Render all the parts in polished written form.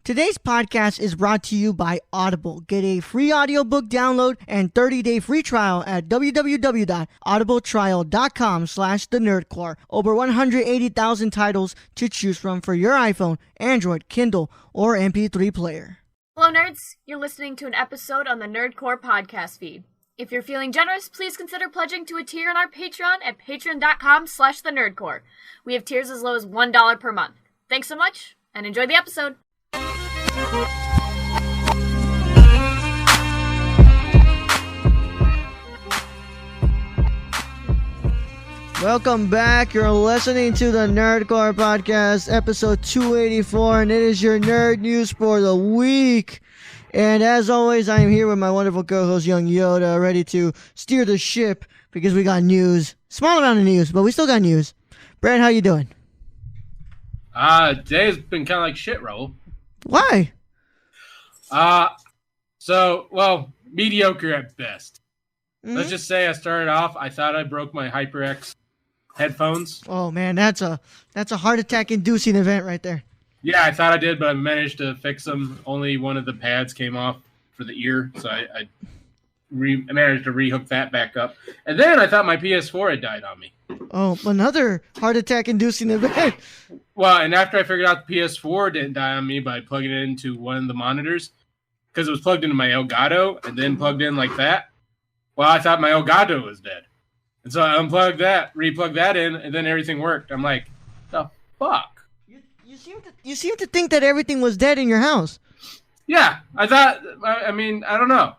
Today's podcast is brought to you by Audible. Get a free audiobook download and 30-day free trial at www.audibletrial.com/thenerdcore. Over 180,000 titles to choose from for your iPhone, Android, Kindle, or MP3 player. Hello, nerds. You're listening to an episode on the Nerdcore podcast feed. If you're feeling generous, please consider pledging to a tier on our Patreon at patreon.com/thenerdcore. We have tiers as low as $1 per month. Thanks so much, and enjoy the episode. Welcome back. You're listening to the Nerdcore Podcast, episode 284, and it is your nerd news for the week. And as always, I am here with my wonderful co-host, Young Yoda, ready to steer the ship because we got news. Small amount of news, but we still got news. Brad, how you doing? Today's been kind of like shit roll. Why? Mediocre at best. Let's just say I started off, I thought I broke my HyperX headphones. Oh man, that's a heart attack inducing event right there. Yeah, I thought I did, but I managed to fix them. Only one of the pads came off for the ear, so I managed to rehook that back up. And then I thought my PS4 had died on me. Oh, another heart attack inducing event. Well, and after I figured out the PS4 didn't die on me by plugging it into one of the monitors, because it was plugged into my Elgato and then plugged in like that. Well, I thought my Elgato was dead. And so I unplugged that, replugged that in, and then everything worked. I'm like, the fuck? You seem to think that everything was dead in your house. Yeah, I thought, I don't know.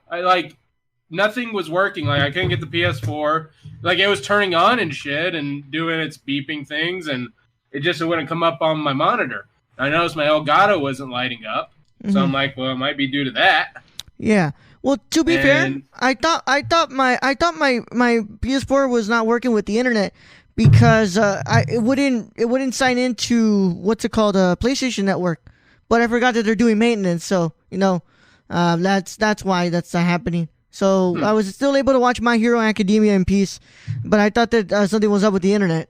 Nothing was working. Like, I couldn't get the PS4. Like, it was turning on and shit and doing its beeping things, and it wouldn't come up on my monitor. I noticed my Elgato wasn't lighting up. So I'm like, well, it might be due to that. Yeah. Well, to be fair, I thought my PS4 was not working with the internet because it wouldn't sign into what's it called, PlayStation Network. But I forgot that they're doing maintenance, so that's why that's not happening. So I was still able to watch My Hero Academia in peace, but I thought that something was up with the internet.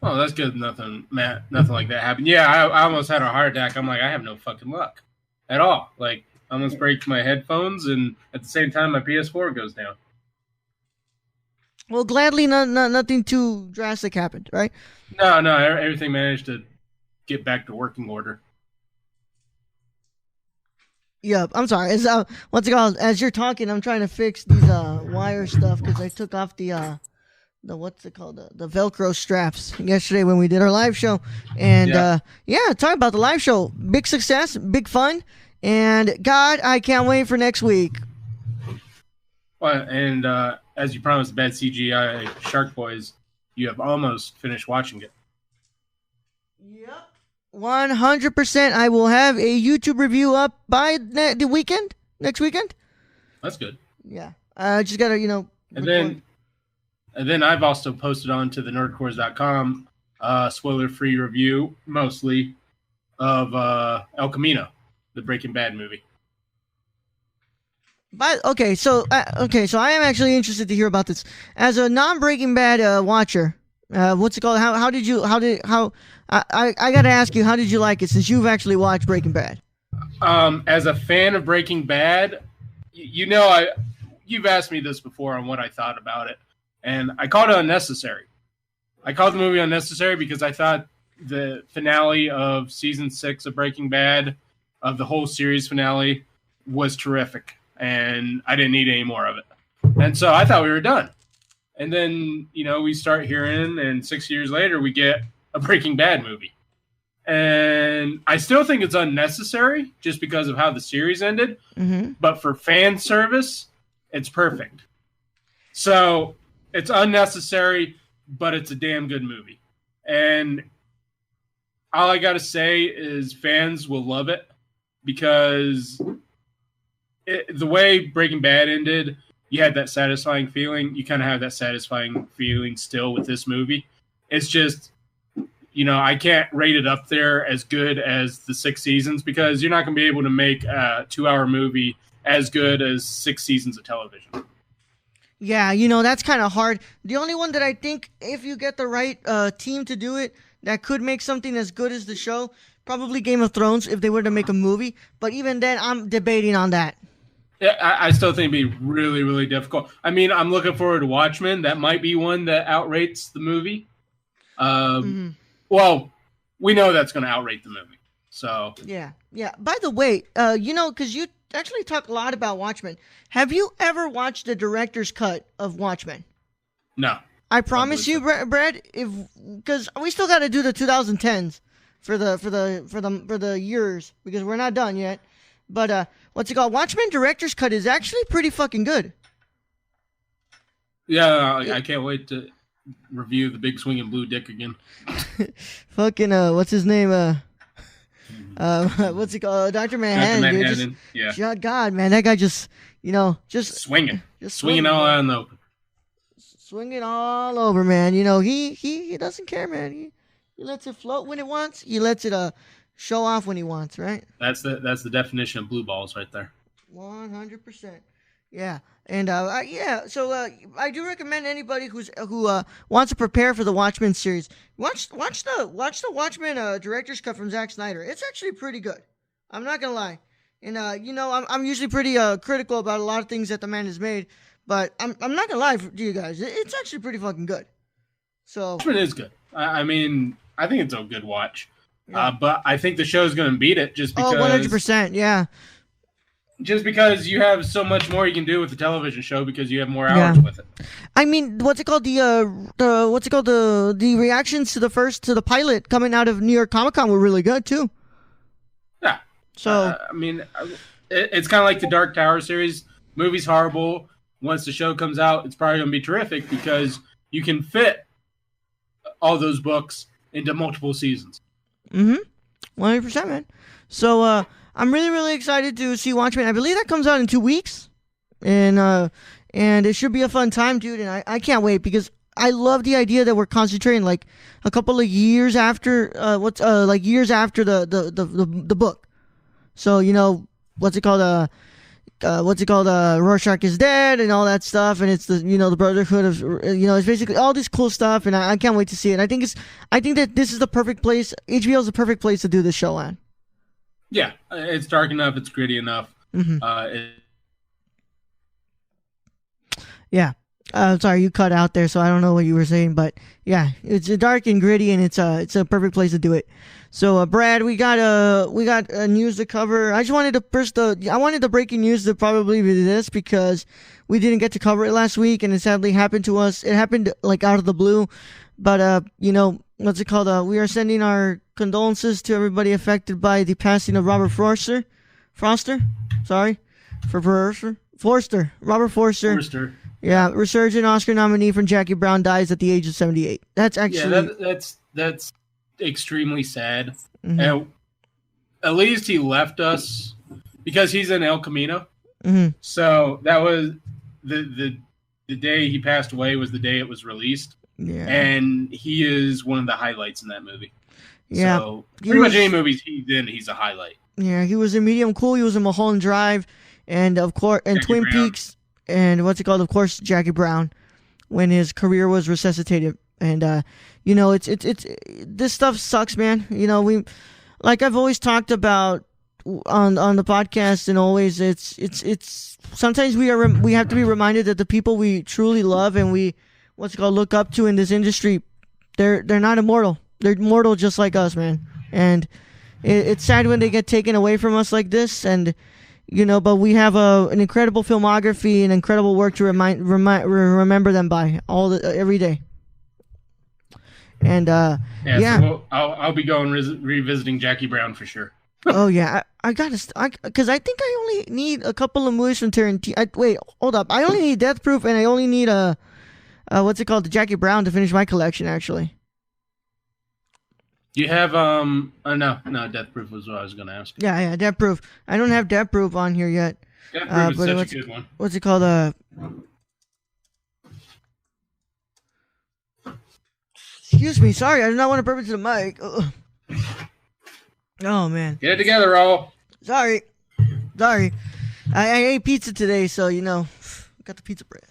Oh, that's good. Nothing like that happened. Yeah, I almost had a heart attack. I'm like, I have no fucking luck at all. Like, I almost break my headphones, and at the same time, my PS4 goes down. Well, gladly, nothing too drastic happened, right? No, everything managed to get back to working order. Yep, I'm sorry. What's it called? As you're talking, I'm trying to fix these wire stuff because I took off the what's it called? The Velcro straps yesterday when we did our live show. And talk about the live show. Big success, big fun, and God, I can't wait for next week. Well, and as you promised, Bad CGI Shark Boys, you have almost finished watching it. Yep. 100%. I will have a YouTube review up by the weekend, next weekend. That's good. Yeah. I just got to, And then I've also posted on to the nerdcores.com spoiler-free review, mostly, of El Camino, the Breaking Bad movie. But so I am actually interested to hear about this. As a non-Breaking Bad watcher, what's it called? How I got to ask you, how did you like it since you've actually watched Breaking Bad? As a fan of Breaking Bad, you've asked me this before on what I thought about it, and I called it unnecessary. I called the movie unnecessary because I thought the finale of season 6 of Breaking Bad, of the whole series finale, was terrific. And I didn't need any more of it. And so I thought we were done. And then, we start hearing, and 6 years later, we get a Breaking Bad movie. And I still think it's unnecessary just because of how the series ended. Mm-hmm. But for fan service, it's perfect. So it's unnecessary, but it's a damn good movie. And all I got to say is fans will love it because the way Breaking Bad ended, you had that satisfying feeling. You kind of have that satisfying feeling still with this movie. It's just, I can't rate it up there as good as the 6 seasons because you're not going to be able to make a 2-hour movie as good as 6 seasons of television. Yeah, that's kind of hard. The only one that I think, if you get the right team to do it, that could make something as good as the show. Probably Game of Thrones if they were to make a movie. But even then, I'm debating on that. Yeah, I still think it'd be really, really difficult. I mean, I'm looking forward to Watchmen. That might be one that outrates the movie. Well, we know that's going to outrate the movie. So yeah. By the way, because you actually talk a lot about Watchmen. Have you ever watched the director's cut of Watchmen? No. I promise you, Brad, because we still got to do the 2010s for the years because we're not done yet. But what's it called? Watchmen director's cut is actually pretty fucking good. Yeah, I can't wait to review the big swinging blue dick again. Fucking what's his name? What's it called? Dr. Manhattan. Dr. Manhattan. Yeah. God, man, that guy just swinging, swinging all out in the open. Swinging all over, man. He doesn't care, man. He lets it float when it wants. He lets it show off when he wants, right? That's the definition of blue balls right there. 100%. Yeah. And so I do recommend anybody who wants to prepare for the Watchmen series. Watch the Watchmen director's cut from Zack Snyder. It's actually pretty good. I'm not gonna lie. And I'm usually pretty critical about a lot of things that the man has made. But I'm not gonna lie to you guys. It's actually pretty fucking good. So Watchmen is good. I mean, I think it's a good watch. Yeah. But I think the show's gonna beat it just because. 100%. Yeah. Just because you have so much more you can do with the television show because you have more hours with it. I mean, what's it called? The reactions to the pilot coming out of New York Comic Con were really good too. Yeah. So I mean, it's kind of like the Dark Tower series. Movie's horrible. Once the show comes out, it's probably going to be terrific because you can fit all those books into multiple seasons. 100%, man. So I'm really, really excited to see Watchmen. I believe that comes out in 2 weeks, and it should be a fun time, dude. And I can't wait because I love the idea that we're concentrating like a couple of years after years after the book. So what's it called? Rorschach is dead and all that stuff, and it's the Brotherhood of it's basically all this cool stuff, and I can't wait to see it. I think that this is the perfect place. HBO is the perfect place to do this show on. Yeah, it's dark enough, it's gritty enough. Yeah. Sorry, you cut out there, so I don't know what you were saying, but yeah, it's dark and gritty, and it's a perfect place to do it. So, Brad, we got news to cover. I just wanted to I wanted the breaking news to probably be this because we didn't get to cover it last week, and it sadly happened to us. It happened like out of the blue, but what's it called? We are sending our condolences to everybody affected by the passing of Robert Forster. Robert Forster. Yeah, resurgent Oscar nominee from Jackie Brown dies at the age of 78. That's actually that's extremely sad. And at least he left us because he's in El Camino. So that was the day he passed away was the day it was released. Yeah, and he is one of the highlights in that movie. Yeah, so pretty much any movies he's in, he's a highlight. Yeah, he was in Medium Cool. He was in Mulholland Drive, and of course, and Twin Peaks. And what's it called? Of course, Jackie Brown, when his career was resuscitated. And it's this stuff sucks, man. We, like I've always talked about on the podcast, and always it's sometimes we have to be reminded that the people we truly love and we look up to in this industry, they're not immortal. They're mortal just like us, man. And it's sad when they get taken away from us like this. And but we have an incredible filmography and incredible work to remember them by every day. And So I'll be going revisiting Jackie Brown for sure. Oh yeah, I gotta because I think I only need a couple of movies from Tarantino. Wait, hold up. I only need Death Proof, and I only need the Jackie Brown to finish my collection. Actually, you have no, Death Proof was what I was going to ask. Yeah, Death Proof. I don't have Death Proof on here yet. Death Proof is such a good one. What's it called? Excuse me, sorry, I do not want to burp into the mic. Ugh. Oh man. Get it together, Raul. Sorry. I ate pizza today, so got the pizza bread.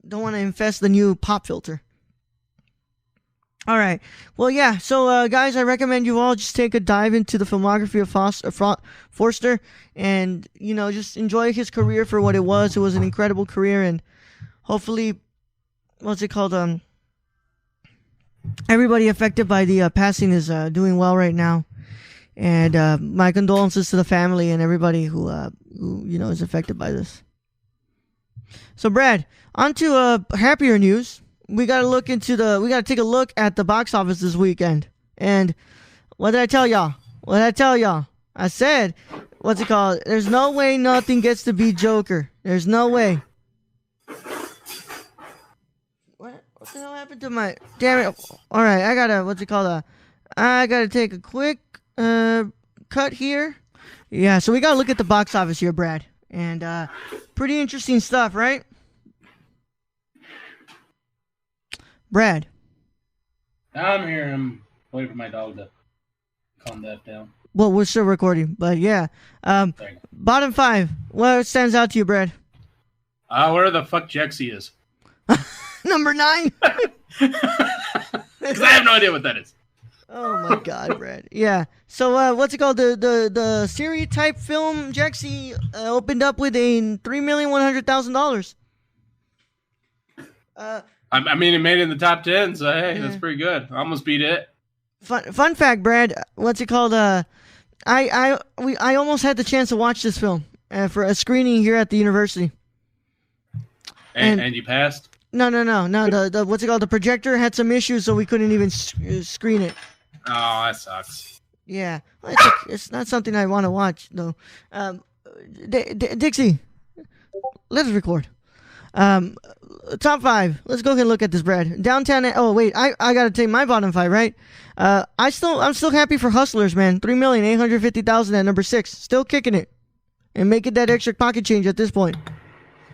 Don't want to infest the new pop filter. All right. Well, yeah. So, guys, I recommend you all just take a dive into the filmography of Forster, and just enjoy his career for what it was. It was an incredible career, and hopefully, what's it called? Everybody affected by the passing is doing well right now, and my condolences to the family and everybody who is affected by this. So, Brad, on to happier news. We gotta take a look at the box office this weekend. And what did I tell y'all? I said, what's it called? There's no way nothing gets to beat Joker. There's no way. What the hell happened to my... Damn it. Alright, I gotta take a quick cut here. Yeah, so we gotta look at the box office here, Brad. And pretty interesting stuff, right? Brad. I'm here. I'm waiting for my dog to calm that down. Well, we're still recording, but yeah. Bottom 5. What stands out to you, Brad? Where the fuck Jexy is. Number 9? Because I have no idea what that is. Oh my god, Brad. Yeah. So what's it called? The series type film Jexy opened up with a $3,100,000. I mean, it made it in the top 10, so hey, that's pretty good. I almost beat it. Fun fact, Brad. What's it called? I almost had the chance to watch this film for a screening here at the university. And you passed? No. The what's it called? The projector had some issues, so we couldn't even screen it. Oh, that sucks. Yeah, it's not something I want to watch though. Dixie, let us record. Top 5. Let's go ahead and look at this, Brad. Downtown. Oh wait, I gotta take my bottom 5, right? I'm still happy for Hustlers, man. $3,850,000 at number 6, still kicking it, and making that extra pocket change at this point.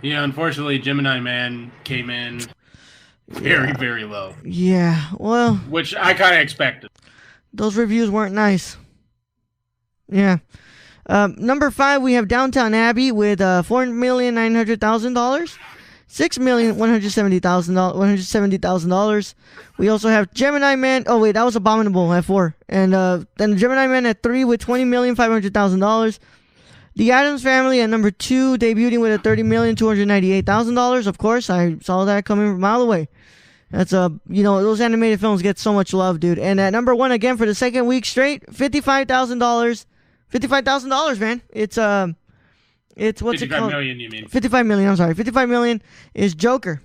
Yeah, unfortunately, Gemini Man came in very, very low. Yeah, well, which I kind of expected. Those reviews weren't nice. Yeah. Number 5, we have Downtown Abbey with $4,900,000. $6,170,000. We also have Gemini Man. Oh wait, that was Abominable at 4, and then Gemini Man at 3 with $20,500,000. The Addams Family at number 2, debuting with a $30,298,000. Of course, I saw that coming from a mile away. That's those animated films get so much love, dude. And at number 1 again for the second week straight, $55,000. $55,000, man. It's what's it called? 55 million, you mean? 55 million. I'm sorry. 55 million is Joker.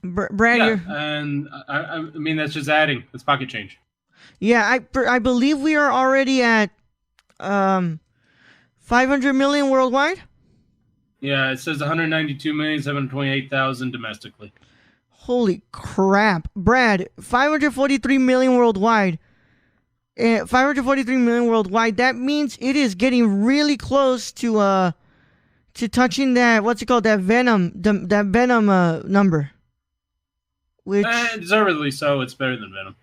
Brad, yeah, and I mean that's just adding. That's pocket change. Yeah, I believe we are already at 500 million worldwide. Yeah, it says 192,728,000 domestically. Holy crap, Brad! 543 million worldwide. 543 million worldwide. That means it is getting really close to touching that. What's it called? That Venom. That Venom number. Which deservedly so. It's better than Venom.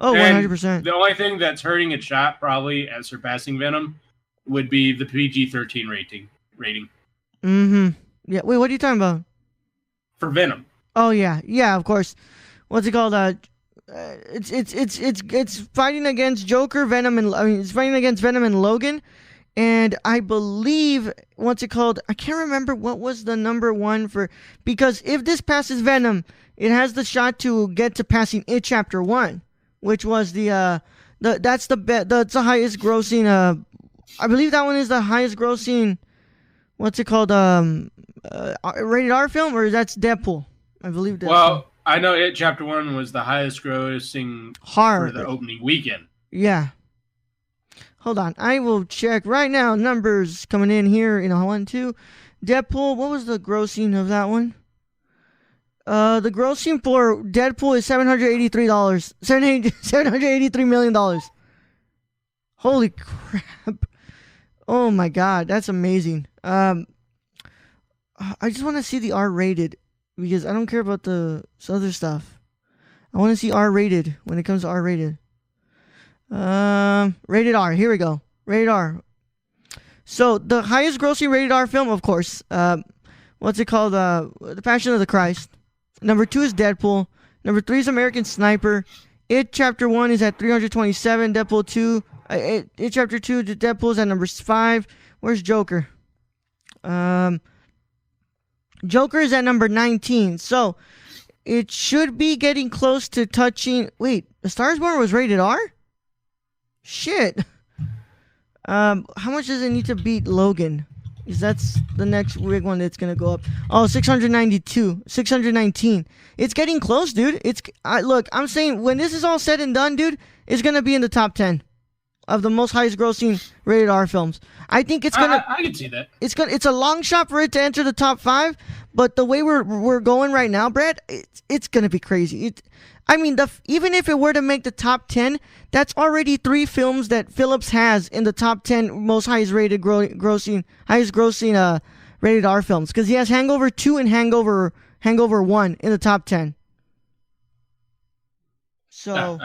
Oh, 100%. The only thing that's hurting its shot, probably at surpassing Venom, would be the PG-13 rating. Mm-hmm. Yeah. Wait, what are you talking about? For Venom. Oh yeah, of course. What's it called? It's fighting against Joker, Venom, and it's fighting against Venom and Logan, and I believe what's it called? I can't remember what was the number 1 for, because if this passes Venom, it has the shot to get to passing It Chapter 1, which was that's the highest grossing. I believe that one is the highest grossing. What's it called? Rated R film, or that's Deadpool? I believe that. Well, I know It Chapter 1 was the highest grossing for the opening weekend. Yeah. Hold on. I will check right now. Numbers coming in here. 1, 2. Deadpool. What was the grossing of that one? The grossing for Deadpool is $783. $783 million. Holy crap. Oh my god. That's amazing. I just want to see the R-rated, because I don't care about the other stuff. I want to see R-rated when it comes to R-rated. Rated R. Here we go. Rated R. So the highest grossing rated R film, of course. What's it called? The Passion of the Christ. Number 2 is Deadpool. Number 3 is American Sniper. It Chapter 1 is at 327. Deadpool 2. It Chapter 2, Deadpool is at number 5. Where's Joker? Joker is at number 19. So, it should be getting close to touching... Wait, A Star is Born was rated R? Shit. How much does it need to beat Logan? Because that's the next big one that's going to go up. Oh, 692. 619. It's getting close, dude. Look, I'm saying when this is all said and done, dude, it's going to be in the top 10 of the most highest grossing rated R films. I think it's going to... I can see that. It's a long shot for it to enter the top 5, but the way we're going right now, Brad, it's going to be crazy. Even if it were to make the top 10, that's already 3 films that Phillips has in the top 10 most highest grossing rated R films. Because he has Hangover 2 and Hangover 1 in the top 10. So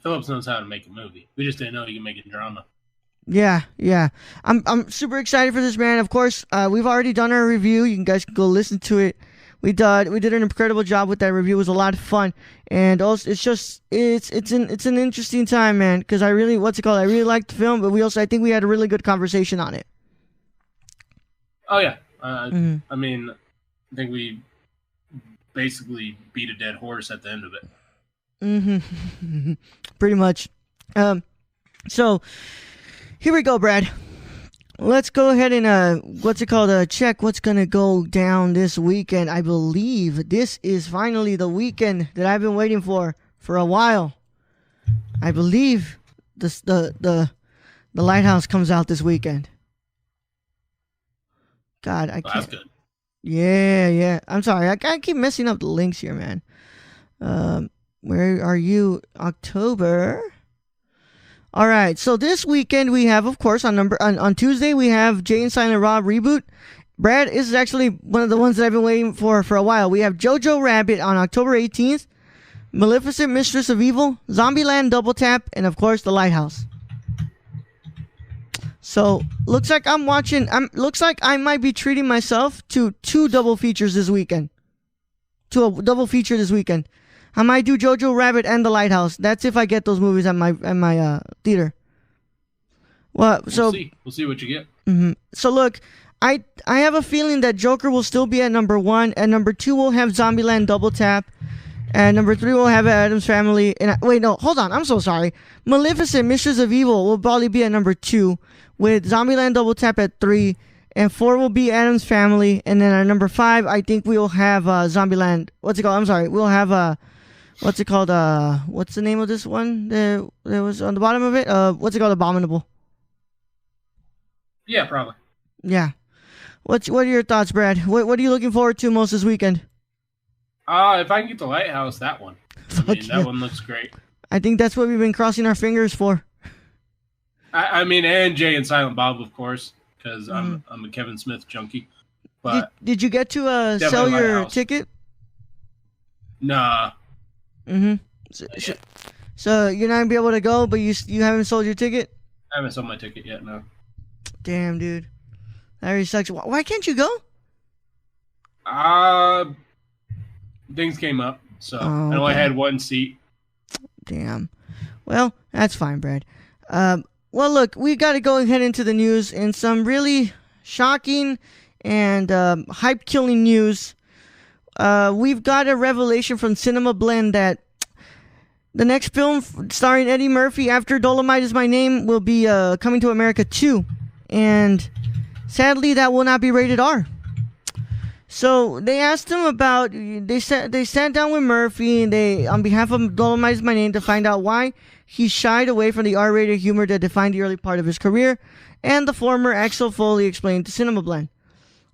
Phillips knows how to make a movie. We just didn't know he could make a drama. Yeah. I'm super excited for this, man. Of course, we've already done our review. You guys can go listen to it. We did an incredible job with that review. It was a lot of fun, and also it's an interesting time, man. Because I really liked the film, but I think we had a really good conversation on it. Oh yeah, I think we basically beat a dead horse at the end of it. Mm-hmm. Pretty much. So here we go, Brad. Let's go ahead and check what's gonna go down this weekend. I believe this is finally the weekend that I've been waiting for a while. I believe the Lighthouse comes out this weekend. God, I can't. That's good. Yeah. I'm sorry. I keep messing up the links here, man. Where are you? October. All right, so this weekend we have, of course, on Tuesday we have Jay and Silent Rob reboot. Brad, this is actually one of the ones that I've been waiting for a while. We have Jojo Rabbit on October 18th, Maleficent, Mistress of Evil, Zombieland Double Tap, and of course The Lighthouse. So looks like I might be treating myself to 2 double features this weekend. To a double feature this weekend. I might do Jojo Rabbit and The Lighthouse. That's if I get those movies at my theater. Well, so we'll see what you get. Mm-hmm. So look, I have a feeling that Joker will still be at number 1, and number 2 will have Zombieland Double Tap, and number 3 will have Addams Family. And wait, no, hold on, I'm so sorry. Maleficent, Mistress of Evil will probably be at number 2, with Zombieland Double Tap at 3, and 4 will be Addams Family, and then at number 5, I think we will have Zombieland. What's it called? I'm sorry, we'll have what's it called? What's the name of this one? That was on the bottom of it. What's it called? Abominable. Yeah, probably. Yeah. What are your thoughts, Brad? What are you looking forward to most this weekend? If I can get The Lighthouse, that one. That one looks great. I think that's what we've been crossing our fingers for. And Jay and Silent Bob, of course, because I'm a Kevin Smith junkie. But did you get to sell your ticket? Nah. Mm-hmm. So you're not gonna be able to go, but you haven't sold your ticket? I haven't sold my ticket yet, no. Damn, dude. That really sucks. Why can't you go? Things came up, so I only had 1 seat. Damn. Well, that's fine, Brad. Well, look, we got to go ahead into the news, and some really shocking and hype-killing news. We've got a revelation from Cinema Blend that the next film starring Eddie Murphy after Dolomite Is My Name will be coming to America 2. And sadly, that will not be rated R. So they asked him about, they sat down with Murphy and they, on behalf of Dolomite Is My Name, to find out why he shied away from the R-rated humor that defined the early part of his career. And the former Axel Foley explained to Cinema Blend.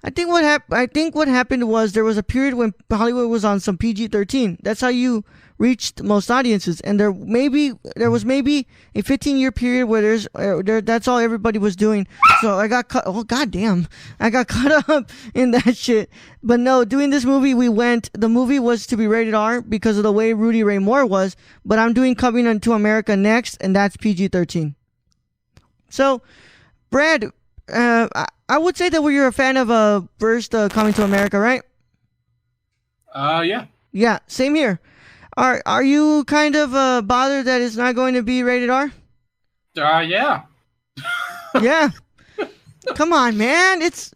I think what happened was there was a period when Hollywood was on some PG-13. That's how you reached most audiences, and there was maybe a 15-year period where that's all everybody was doing. So I got caught. Oh goddamn! I got caught up in that shit. But no, doing this movie, the movie was to be rated R because of the way Rudy Ray Moore was. But I'm doing Coming to America next, and that's PG-13. So, Brad. I would say that you're a fan of first Coming to America, right? Yeah. Yeah, same here. Are you kind of bothered that it's not going to be rated R? Yeah. Yeah. Come on, man. It's,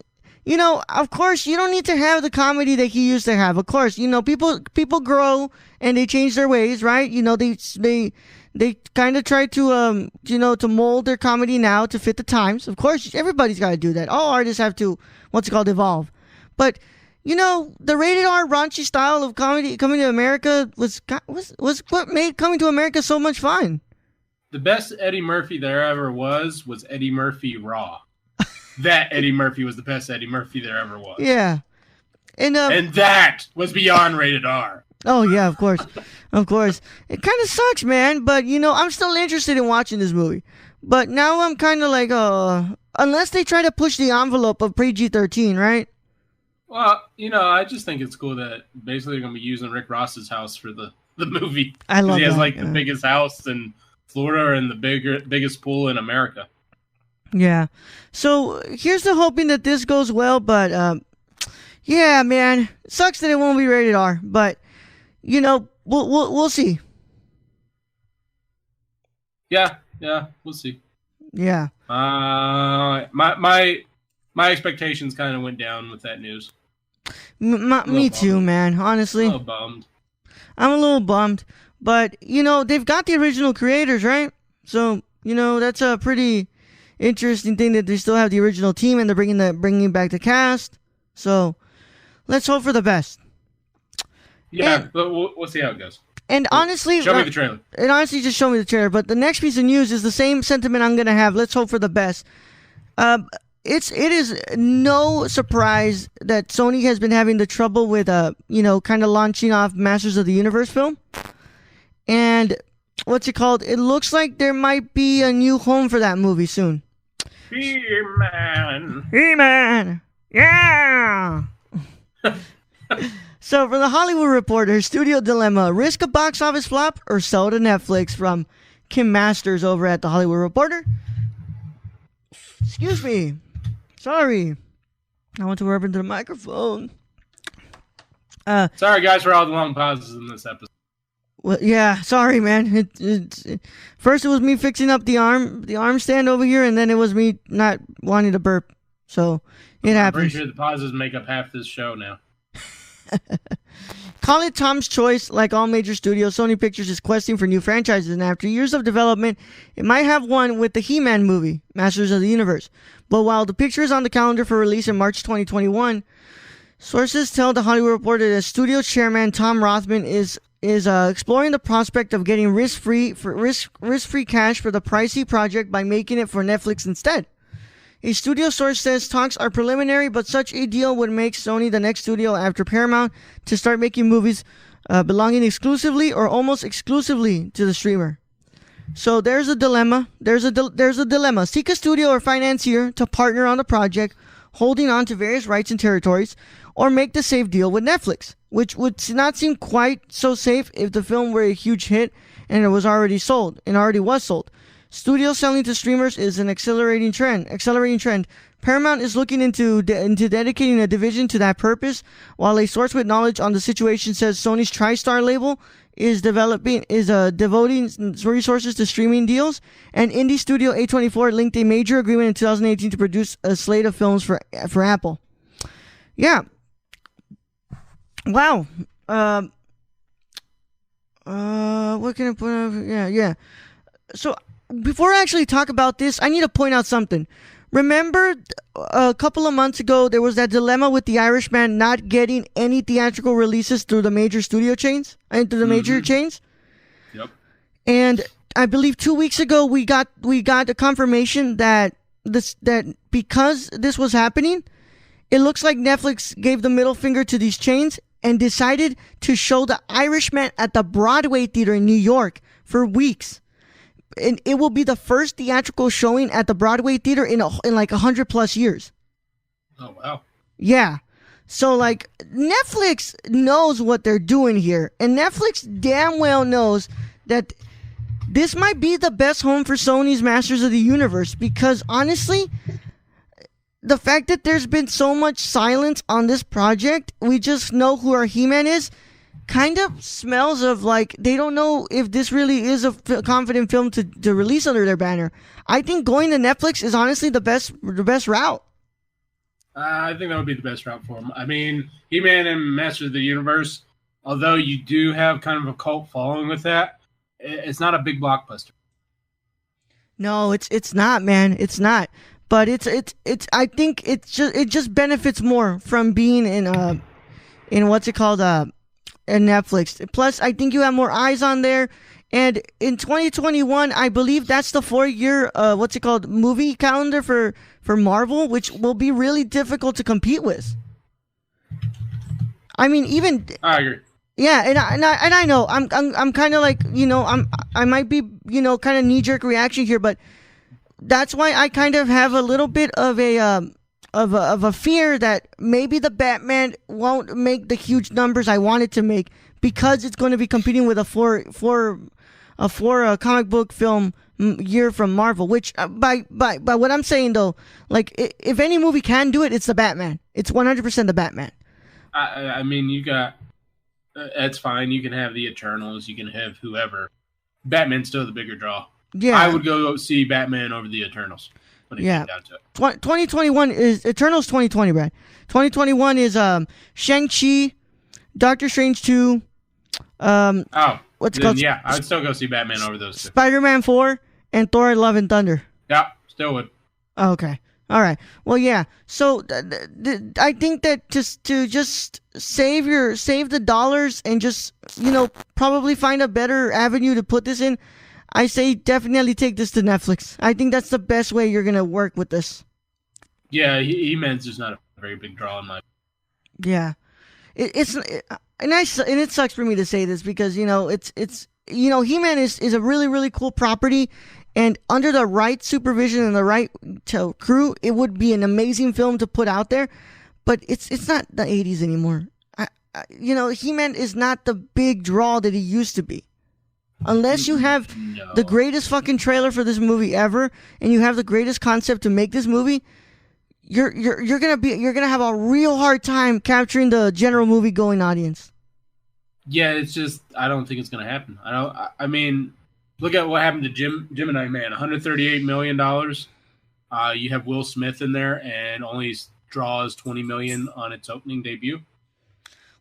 of course, you don't need to have the comedy that he used to have. Of course, people grow and they change their ways, right? They kind of try to, to mold their comedy now to fit the times. Of course, everybody's got to do that. All artists have to, evolve. But, the rated R raunchy style of comedy coming to America was what made coming to America so much fun. The best Eddie Murphy there ever was Eddie Murphy Raw. That Eddie Murphy was the best Eddie Murphy there ever was. Yeah. And that was beyond rated R. Oh, yeah, of course. Of course. It kind of sucks, man. But, I'm still interested in watching this movie. But now I'm kind of like, unless they try to push the envelope of PG-13, right? Well, I just think it's cool that basically they're going to be using Rick Ross's house for the movie. I love he has that, the biggest house in Florida and the biggest pool in America. Yeah. So here's to hoping that this goes well, but yeah, man, it sucks that it won't be rated R, but we'll see. Yeah, we'll see. Yeah. My expectations kind of went down with that news. Me too, man. Honestly, I'm a little bummed. I'm a little bummed, but they've got the original creators, right? So that's a pretty interesting thing that they still have the original team and they're bringing back the cast. So let's hope for the best. Yeah, but we'll see how it goes. And honestly, show me the trailer. And honestly, just show me the trailer. But the next piece of news is the same sentiment I'm gonna have. Let's hope for the best. It is no surprise that Sony has been having the trouble with kind of launching off Masters of the Universe film. And what's it called? It looks like there might be a new home for that movie soon. He-Man. He-Man. Yeah. So, for the Hollywood Reporter, studio dilemma: risk a box office flop or sell to Netflix? From Kim Masters over at the Hollywood Reporter. Excuse me. Sorry. I want to rub into the microphone. Sorry, guys, for all the long pauses in this episode. Well, yeah, sorry, man. First it was me fixing up the arm stand over here, and then it was me not wanting to burp. So it happens. I'm pretty sure the pauses make up half this show now. Call it Tom's choice. Like all major studios, Sony Pictures is questing for new franchises, and after years of development, it might have one with the He-Man movie, Masters of the Universe. But while the picture is on the calendar for release in March 2021, sources tell the Hollywood Reporter that studio chairman Tom Rothman is exploring the prospect of getting risk-free cash for the pricey project by making it for Netflix instead. A studio source says talks are preliminary, but such a deal would make Sony the next studio after Paramount to start making movies belonging exclusively or almost exclusively to the streamer. So there's a dilemma. There's a dilemma. Seek a studio or financier to partner on the project, holding on to various rights and territories, or make the safe deal with Netflix, which would not seem quite so safe if the film were a huge hit and it was already sold and already was sold. Studio selling to streamers is an accelerating trend. Paramount is looking into dedicating a division to that purpose, while a source with knowledge on the situation says Sony's TriStar label is devoting resources to streaming deals, and indie studio A24 linked a major agreement in 2018 to produce a slate of films for Apple. Yeah. Wow. What can I put up? Yeah. So before I actually talk about this, I need to point out something. Remember a couple of months ago, there was that dilemma with The Irishman not getting any theatrical releases through the major studio chains? Major chains? Yep. And I believe 2 weeks ago, we got a confirmation that because this was happening, it looks like Netflix gave the middle finger to these chains and decided to show The Irishman at the Broadway Theater in New York for weeks. And it will be the first theatrical showing at the Broadway Theater in like 100 plus years. Oh, wow. Yeah. So like Netflix knows what they're doing here. And Netflix damn well knows that this might be the best home for Sony's Masters of the Universe, because honestly, the fact that there's been so much silence on this project, we just know who our He-Man is. kind of smells of like they don't know if this really is a confident film to release under their banner. I think going to Netflix is honestly the best route. I think that would be the best route for him. I mean, He-Man and Masters of the Universe, although you do have kind of a cult following with that, it's not a big blockbuster. No, it's not, man. It's not. But it's I think it just benefits more from being in what's it called in Netflix. Plus, I think you have more eyes on there. And in 2021, I believe that's the 4-year movie calendar for Marvel, which will be really difficult to compete with. I mean, even I agree. Yeah, and I know I'm kind of like, I might be, kind of knee-jerk reaction here, but that's why I kind of have a little bit of a fear that maybe the Batman won't make the huge numbers I want it to make because it's going to be competing with a four comic book film year from Marvel. Which by what I'm saying though, like if any movie can do it, it's the Batman. It's 100% the Batman. I mean, you got. That's fine. You can have the Eternals. You can have whoever. Batman's still the bigger draw. Yeah, I would go see Batman over the Eternals. When it came down to it. 2021 is Eternals. 2020, Brad. 2021 is Shang-Chi, Doctor Strange 2. What's it called? Yeah, I would still go see Batman over those two. Spider-Man 4 and Thor: Love and Thunder. Yeah, still would. Oh, okay. All right. Well, yeah. So I think that to save the dollars and just probably find a better avenue to put this in, I say definitely take this to Netflix. I think that's the best way you're gonna work with this. Yeah, He-Man's just not a very big draw in my. Yeah, and it sucks for me to say this because it's He-Man is a really really cool property. And under the right supervision and the right crew, it would be an amazing film to put out there. But it's not the 80s anymore. He-Man is not the big draw that he used to be. Unless you have the greatest fucking trailer for this movie ever, and you have the greatest concept to make this movie, you're gonna have a real hard time capturing the general movie going audience. Yeah, it's just I don't think it's gonna happen. I mean. Look at what happened to Gemini Man, $138 million. You have Will Smith in there, and only draws $20 million on its opening debut.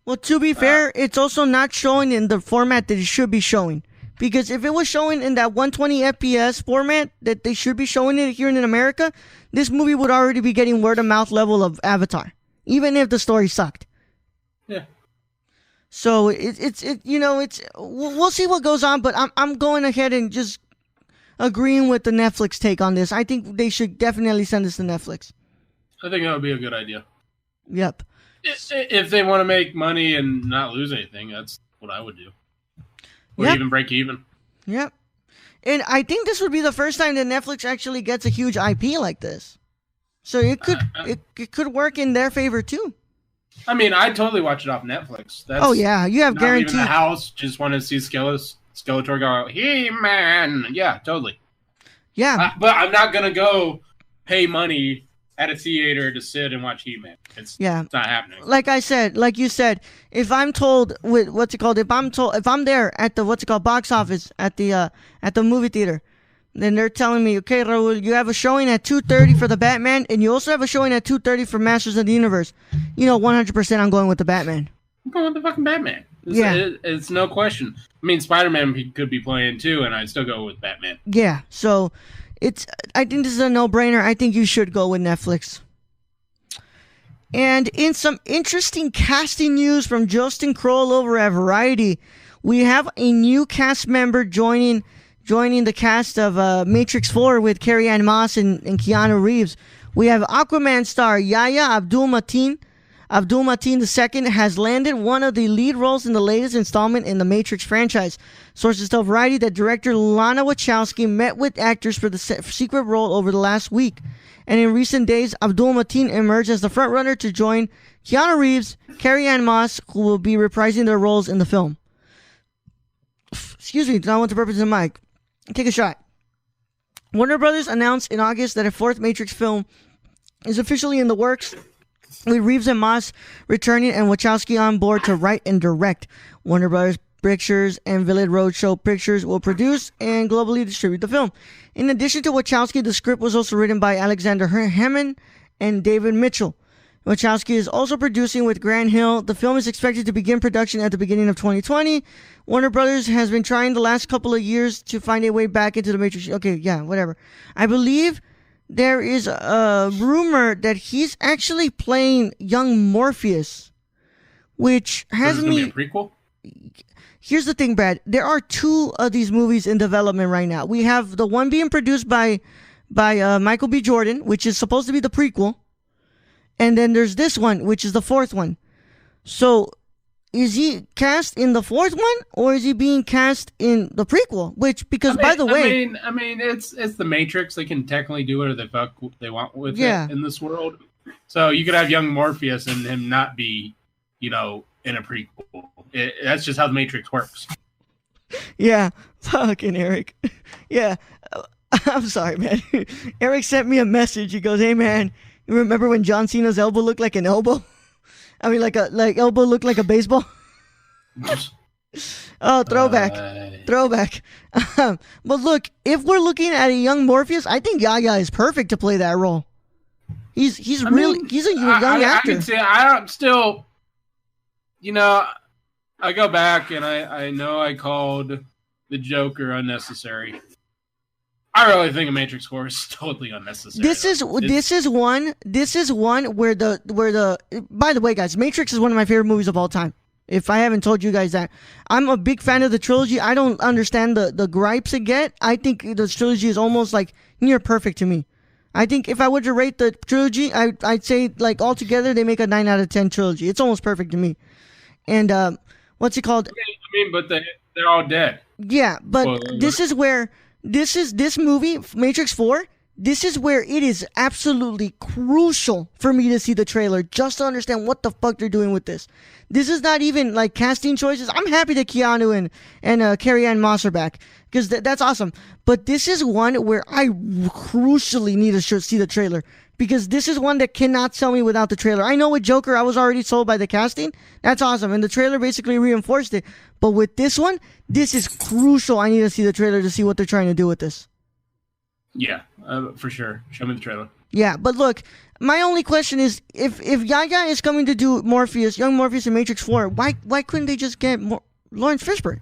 Well, to be fair, it's also not showing in the format that it should be showing. Because if it was showing in that 120 FPS format that they should be showing it here in America, this movie would already be getting word-of-mouth level of Avatar, even if the story sucked. Yeah. So we'll see what goes on, but I'm going ahead and just agreeing with the Netflix take on this. I think they should definitely send this to Netflix. I think that would be a good idea. Yep. If they want to make money and not lose anything, that's what I would do. Or even break even. Yep. And I think this would be the first time that Netflix actually gets a huge IP like this. So it could work in their favor too. I mean, I totally watch it off Netflix. Oh yeah, you have guaranteed. Even the house, just want to see Skeletor go, He-Man. Yeah, totally. Yeah, but I'm not gonna go pay money at a theater to sit and watch He-Man. It's not happening. Like you said, if I'm told if I'm there at the box office at the movie theater, then they're telling me, okay, Raul, you have a showing at 2:30 for the Batman, and you also have a showing at 2:30 for Masters of the Universe. 100% I'm going with the Batman. I'm going with the fucking Batman. It's no question. I mean, Spider-Man could be playing too, and I'd still go with Batman. Yeah, so I think this is a no-brainer. I think you should go with Netflix. And in some interesting casting news from Justin Kroll over at Variety, we have a new cast member joining the cast of Matrix 4 with Carrie-Anne Moss and Keanu Reeves. We have Aquaman star Yahya Abdul-Mateen. Abdul-Mateen II has landed one of the lead roles in the latest installment in the Matrix franchise. Sources tell Variety that director Lana Wachowski met with actors for the secret role over the last week. And in recent days, Abdul-Mateen emerged as the frontrunner to join Keanu Reeves, Carrie-Anne Moss, who will be reprising their roles in the film. Excuse me, do not want to burp into the mic. Take a shot. Warner Brothers announced in August that a fourth Matrix film is officially in the works with Reeves and Moss returning and Wachowski on board to write and direct. Warner Brothers Pictures and Village Roadshow Pictures will produce and globally distribute the film. In addition to Wachowski, the script was also written by Alexander Hammond and David Mitchell. Wachowski is also producing with Grant Hill. The film is expected to begin production at the beginning of 2020. Warner Brothers has been trying the last couple of years to find a way back into the Matrix. Okay, yeah, whatever. I believe there is a rumor that he's actually playing young Morpheus, which has me... Is it gonna be a prequel? Here's the thing, Brad. There are 2 of these movies in development right now. We have the one being produced by Michael B. Jordan, which is supposed to be the prequel. And then there's this one, which is the 4th one. So, is he cast in the 4th one, or is he being cast in the prequel? Which, because by the way, I mean, it's the Matrix. They can technically do whatever the fuck they want with it in this world. So you could have young Morpheus and him not be, in a prequel. That's just how the Matrix works. Yeah, fucking Eric. Yeah, I'm sorry, man. Eric sent me a message. He goes, "Hey, man. You remember when John Cena's elbow looked like an elbow? I mean, like elbow looked like a baseball." Oh, throwback. Throwback. But look, if we're looking at a young Morpheus, I think Yahya is perfect to play that role. He's a young actor. I can say I'm still, I go back and I know I called the Joker unnecessary. I really think a Matrix 4 is totally unnecessary. This is one where the by the way, guys, Matrix is one of my favorite movies of all time. If I haven't told you guys that, I'm a big fan of the trilogy. I don't understand the gripes I get. I think the trilogy is almost like near perfect to me. I think if I were to rate the trilogy, I'd say like altogether they make a 9 out of 10 trilogy. It's almost perfect to me. And what's it called? I mean, but they're all dead. Yeah, but this movie, Matrix 4, this is where it is absolutely crucial for me to see the trailer just to understand what the fuck they're doing with this. This is not even like casting choices. I'm happy that Keanu and Carrie-Anne Moss are back because that's awesome. But this is one where I crucially need to see the trailer because this is one that cannot sell me without the trailer. I know with Joker, I was already sold by the casting. That's awesome. And the trailer basically reinforced it. But with this one, this is crucial. I need to see the trailer to see what they're trying to do with this. Yeah, for sure. Show me the trailer. Yeah, but look, my only question is, if Yahya is coming to do young Morpheus in Matrix 4, why couldn't they just get Lawrence Fishburne?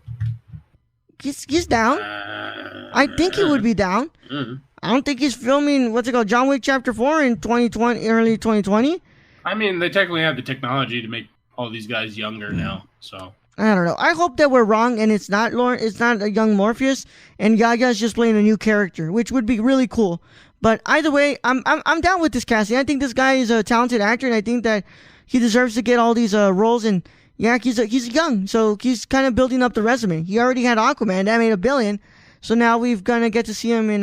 He's down. I think he would be down. Mm-hmm. I don't think he's filming, John Wick Chapter 4 in 2020, early 2020. I mean, they technically have the technology to make all these guys younger now, so... I don't know. I hope that we're wrong and it's not a young Morpheus and Yahya's just playing a new character, which would be really cool. But either way, I'm down with this casting. I think this guy is a talented actor and I think that he deserves to get all these roles. And yeah, he's young, so he's kind of building up the resume. He already had Aquaman, that made $1 billion. So now we're gonna get to see him in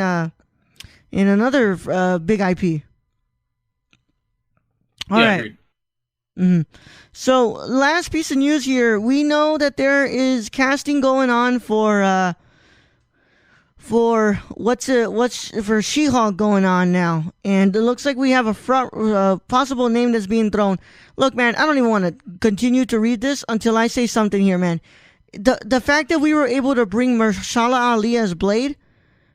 another big IP. All right. Mm-hmm. So, last piece of news here. We know that there is casting going on for She-Hulk going on now, and it looks like we have a possible name that's being thrown. Look, man, I don't even want to continue to read this until I say something here, man. The fact that we were able to bring Mahershala Ali as Blade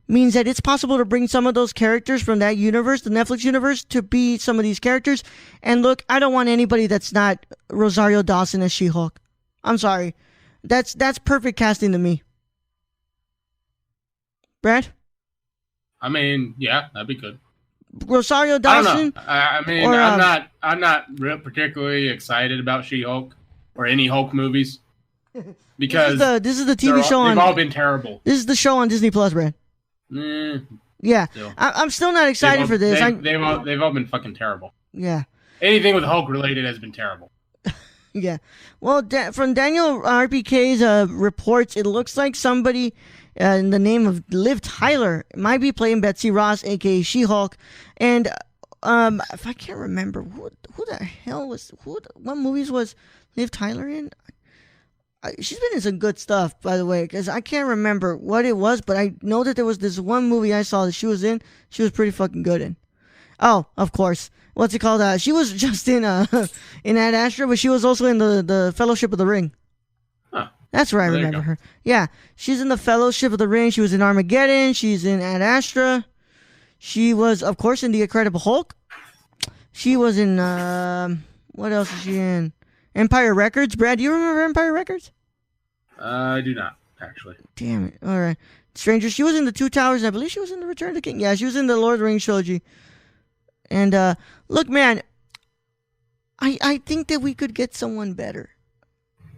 means that it's possible to bring some of those characters from that universe, the Netflix universe, to be some of these characters. And look, I don't want anybody that's not Rosario Dawson as She-Hulk. I'm sorry. That's perfect casting to me. Brad? I mean, yeah, that'd be good. Rosario Dawson? I don't know. I'm not real particularly excited about She-Hulk or any Hulk movies. Because this is the TV show they've all been terrible. This is the show on Disney Plus, Brad. Yeah, I'm still not excited for this. They've all been fucking terrible. Yeah. Anything with Hulk related has been terrible. Yeah. Well, from Daniel RPK's reports, it looks like somebody in the name of Liv Tyler might be playing Betsy Ross, aka She-Hulk. And if I can't remember who the hell what movies was Liv Tyler in? She's been in some good stuff, by the way, because I can't remember what it was, but I know that there was this one movie I saw that she was in. She was pretty fucking good in. Oh, of course. what's it called? She was just in Ad Astra, but she was also in the Fellowship of the Ring. Huh. That's where I remember her. Yeah, she's in the Fellowship of the Ring. She was in Armageddon. She's in Ad Astra. She was, of course, in The Incredible Hulk. She was in, what else is she in? Empire Records. Brad, do you remember Empire Records? I do not, actually. Damn it. All right. Stranger. She was in The Two Towers, and I believe she was in The Return of the King. Yeah, she was in the Lord of the Rings trilogy. And, look, man, I think that we could get someone better.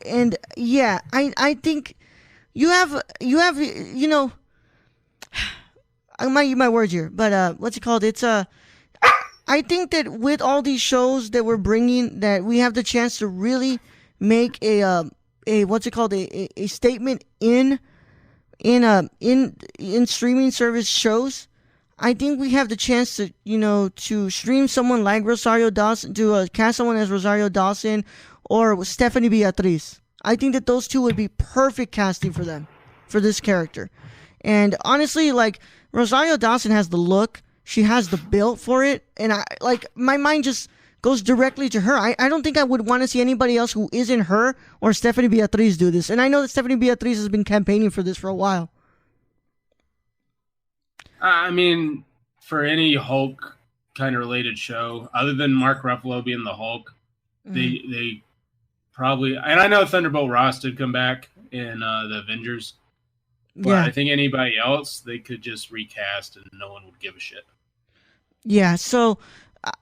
And, yeah, I think you have, you know, I might use my words here, but what's it called? It's I think that with all these shows that we're bringing, that we have the chance to really make a what's it called? A statement in streaming service shows. I think we have the chance to, you know, to stream someone like Rosario Dawson, to cast someone as Rosario Dawson or Stephanie Beatriz. I think that those two would be perfect casting for them, for this character. And honestly, like, Rosario Dawson has the look, she has the build for it, and my mind just goes directly to her. I don't think I would want to see anybody else who isn't her or Stephanie Beatriz do this. And I know that Stephanie Beatriz has been campaigning for this for a while. I mean, for any Hulk kind of related show, other than Mark Ruffalo being the Hulk, they probably, and I know Thunderbolt Ross did come back in the Avengers. But yeah. I think anybody else, they could just recast and no one would give a shit. Yeah, so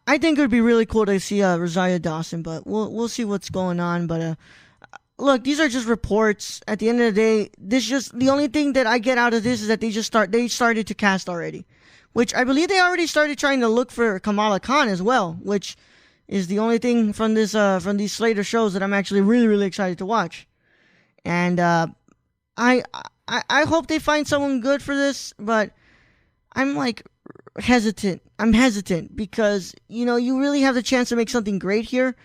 I think it would be really cool to see Rosario Dawson, but we'll see what's going on. But look, these are just reports. At the end of the day, the only thing that I get out of this is that they started to cast already, which I believe they already started trying to look for Kamala Khan as well, which is the only thing from these Slater shows that I'm actually really, really excited to watch. And I hope they find someone good for this, but I'm like hesitant. I'm hesitant because, you know, you really have the chance to make something great here,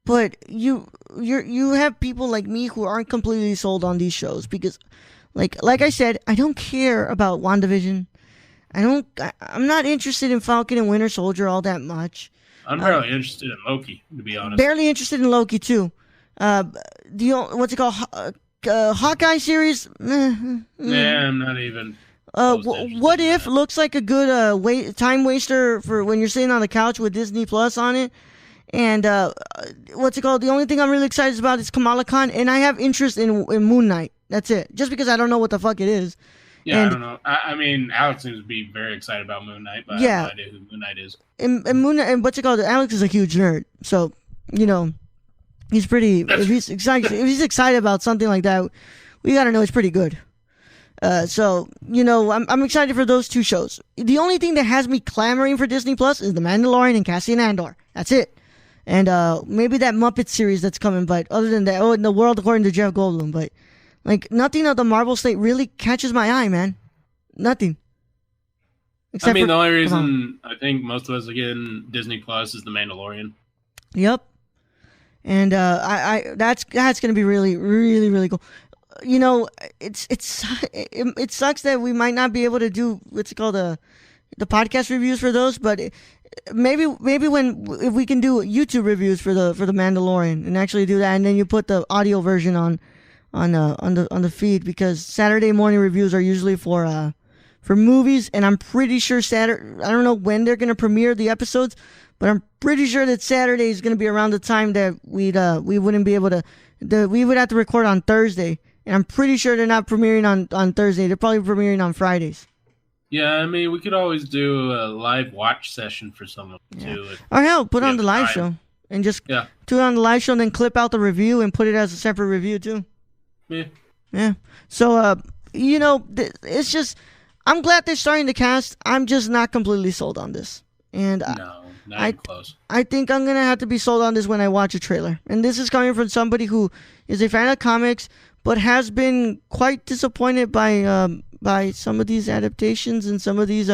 but you have people like me who aren't completely sold on these shows because, like I said, I don't care about WandaVision. I'm not interested in Falcon and Winter Soldier all that much. I'm barely interested in Loki, to be honest. Barely interested in Loki too. What's it called? Hawkeye series? Nah, I'm not even. What If looks like a good time waster for when you're sitting on the couch with Disney Plus on it. And what's it called? The only thing I'm really excited about is Kamala Khan, and I have interest in Moon Knight. That's it. Just because I don't know what the fuck it is. Yeah, I don't know. I mean, Alex seems to be very excited about Moon Knight, but yeah. I have no idea who Moon Knight is. And Moon Knight, and what's it called? Alex is a huge nerd, so you know. He's pretty. If he's excited about something like that, we gotta know it's pretty good. So you know, I'm excited for those two shows. The only thing that has me clamoring for Disney Plus is The Mandalorian and Cassian Andor. That's it. And maybe that Muppet series that's coming. But other than that, in The World According to Jeff Goldblum. But like nothing of the Marvel slate really catches my eye, man. Nothing. Except the only reason I think most of us are getting Disney Plus is The Mandalorian. Yep. And that's gonna be really, really, really cool. You know, it sucks that we might not be able to do what's it called the podcast reviews for those, but maybe if we can do YouTube reviews for the Mandalorian and actually do that, and then you put the audio version on the feed, because Saturday morning reviews are usually for movies, and I'm pretty sure I don't know when they're gonna premiere the episodes. But I'm pretty sure that Saturday is going to be around the time that we wouldn't be able to. We would have to record on Thursday, and I'm pretty sure they're not premiering on Thursday. They're probably premiering on Fridays. Yeah, I mean, we could always do a live watch session for someone too. Or hell, put on the live show and just do it on the live show, and then clip out the review and put it as a separate review too. Yeah. So you know, it's just I'm glad they're starting to cast. I'm just not completely sold on this, and no. Not close. I think I'm going to have to be sold on this when I watch a trailer. And this is coming from somebody who is a fan of comics, but has been quite disappointed by some of these adaptations and some of these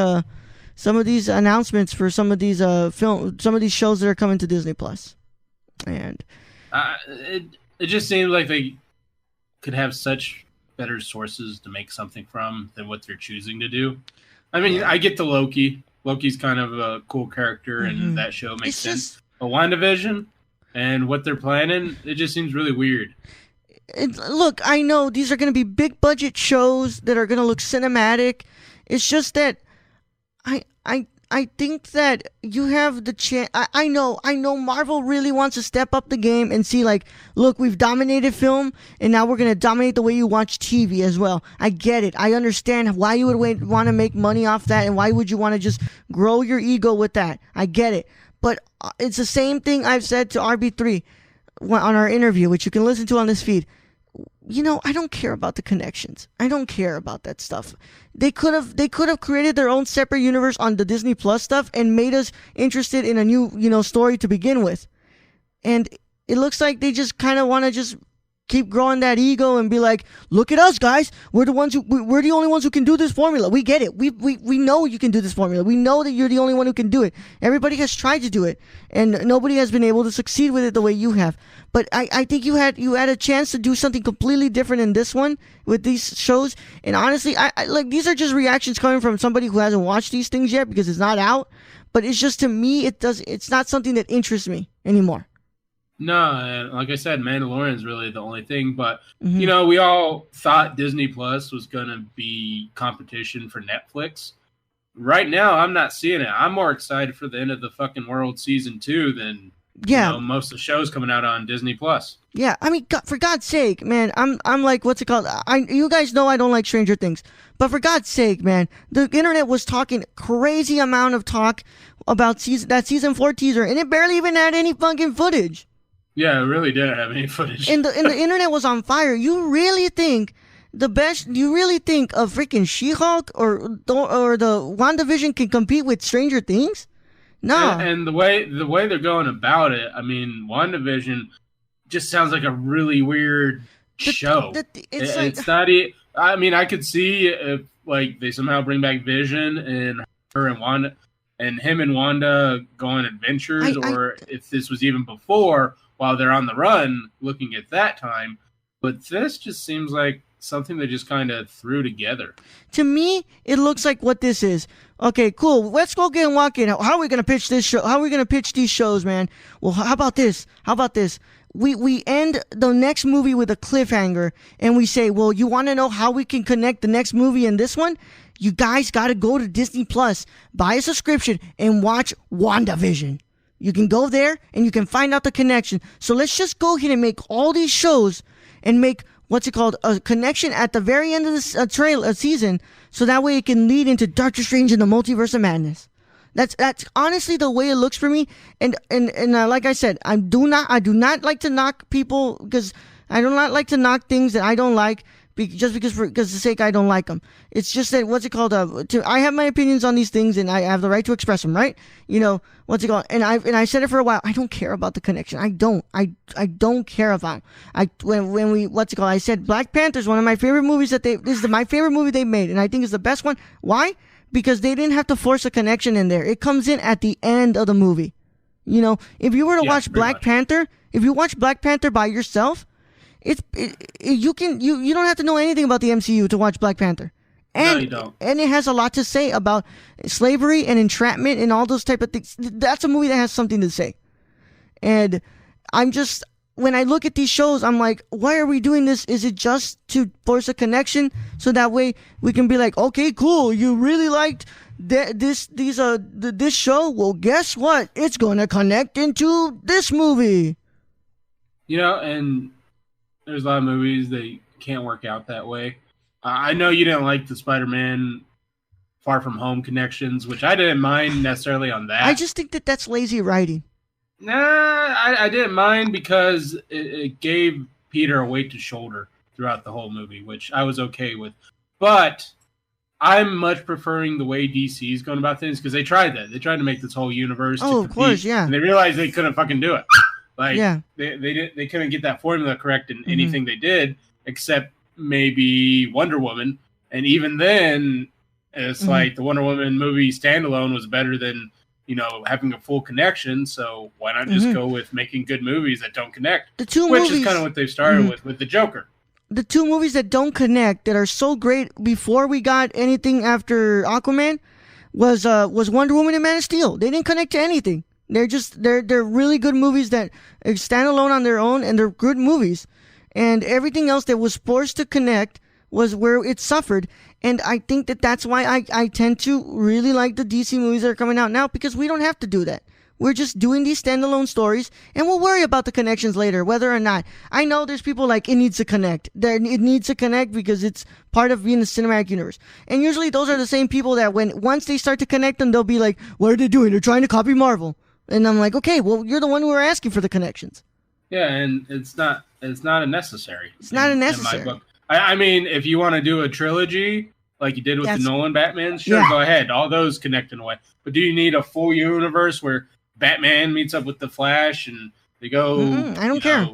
announcements for some of these some of these shows that are coming to Disney Plus. And it just seems like they could have such better sources to make something from than what they're choosing to do. I mean, I get the Loki, Loki's kind of a cool character, and that show makes sense. But WandaVision and what they're planning, it just seems really weird. Look, I know these are going to be big budget shows that are going to look cinematic. It's just that I think that you have the chance. I know Marvel really wants to step up the game and see, like, look, we've dominated film, and now we're going to dominate the way you watch TV as well. I get it. I understand why you would want to make money off that, and why would you want to just grow your ego with that. I get it. But it's the same thing I've said to RB3 on our interview, which you can listen to on this feed. You know, I don't care about the connections. I don't care about that stuff. They could have created their own separate universe on the Disney Plus stuff and made us interested in a new, story to begin with. And it looks like they just kind of want to just keep growing that ego and be like, look at us, guys. We're the only ones who can do this formula. We get it. We know you can do this formula. We know that you're the only one who can do it. Everybody has tried to do it, and nobody has been able to succeed with it the way you have. But I think you had a chance to do something completely different in this one with these shows. And honestly, I like, these are just reactions coming from somebody who hasn't watched these things yet because it's not out. But it's just, to me, it's not something that interests me anymore. No, and like I said, Mandalorian is really the only thing. But, we all thought Disney Plus was going to be competition for Netflix. Right now, I'm not seeing it. I'm more excited for the end of the fucking world season 2 than most of the shows coming out on Disney Plus. Yeah, I mean, for God's sake, man, I'm like, what's it called? You guys know I don't like Stranger Things, but for God's sake, man, the internet was talking crazy amount of talk about that season 4 teaser, and it barely even had any fucking footage. Yeah, it really didn't have any footage. And the internet was on fire. You really think of freaking She-Hulk or the WandaVision can compete with Stranger Things? No. And the way they're going about it, I mean, WandaVision just sounds like a really weird show. It's not. I mean, I could see if like they somehow bring back Vision and her and Wanda, and him and Wanda go on adventures, or if this was even before, while they're on the run, looking at that time. But this just seems like something they just kind of threw together. To me, it looks like what this is. Okay, cool. Let's go get walking. How are we going to pitch this show? How are we going to pitch these shows, man? Well, how about this? We end the next movie with a cliffhanger, and we say, well, you want to know how we can connect the next movie and this one? You guys got to go to Disney Plus, buy a subscription, and watch WandaVision. You can go there, and you can find out the connection. So let's just go ahead and make all these shows and make, a connection at the very end of the season, so that way it can lead into Doctor Strange and the Multiverse of Madness. That's honestly the way it looks for me. And like I said, I do not like to knock people, because I do not like to knock things that I don't like. Just because for the sake I don't like them. It's just that I have my opinions on these things, and I have the right to express them, right? And I said it for a while. I don't care about the connection. I don't care about them. I said Black Panther is one of my favorite movies this is my favorite movie they made, and I think it's the best one. Why? Because they didn't have to force a connection in there. It comes in at the end of the movie. If you were to watch Black Panther, if you watch Black Panther by yourself, you don't have to know anything about the MCU to watch Black Panther. And, no, you don't. And it has a lot to say about slavery and entrapment and all those type of things. That's a movie that has something to say. And when I look at these shows, I'm like, why are we doing this? Is it just to force a connection so that way we can be like, okay, cool, you really liked this show? Well, guess what? It's going to connect into this movie. And there's a lot of movies that can't work out that way. I know you didn't like the Spider-Man Far From Home connections, which I didn't mind necessarily on that. I just think that's lazy writing. Nah, I didn't mind because it gave Peter a weight to shoulder throughout the whole movie, which I was okay with. But I'm much preferring the way DC is going about things, because they tried that. They tried to make this whole universe to compete, of course, yeah. And they realized they couldn't fucking do it. Yeah. They couldn't get that formula correct in anything they did, except maybe Wonder Woman. And even then, it's like the Wonder Woman movie standalone was better than, having a full connection. So why not just go with making good movies that don't connect? Which is kind of what they've started with the Joker. The two movies that don't connect, that are so great before we got anything after Aquaman, was Wonder Woman and Man of Steel. They didn't connect to anything. They're really good movies that stand alone on their own, and they're good movies. And everything else that was forced to connect was where it suffered. And I think that's why I tend to really like the DC movies that are coming out now, because we don't have to do that. We're just doing these standalone stories, and we'll worry about the connections later, whether or not. I know there's people like, it needs to connect. It needs to connect because it's part of being the cinematic universe. And usually those are the same people that once they start to connect them, they'll be like, what are they doing? They're trying to copy Marvel. And I'm like, okay, well, you're the one who are asking for the connections. Yeah, and it's not a necessary. It's not a necessary. In my book. I mean, if you want to do a trilogy like you did with the Nolan Batman, sure, go ahead. All those connect in a way. But do you need a full universe where Batman meets up with the Flash and they go? I don't care.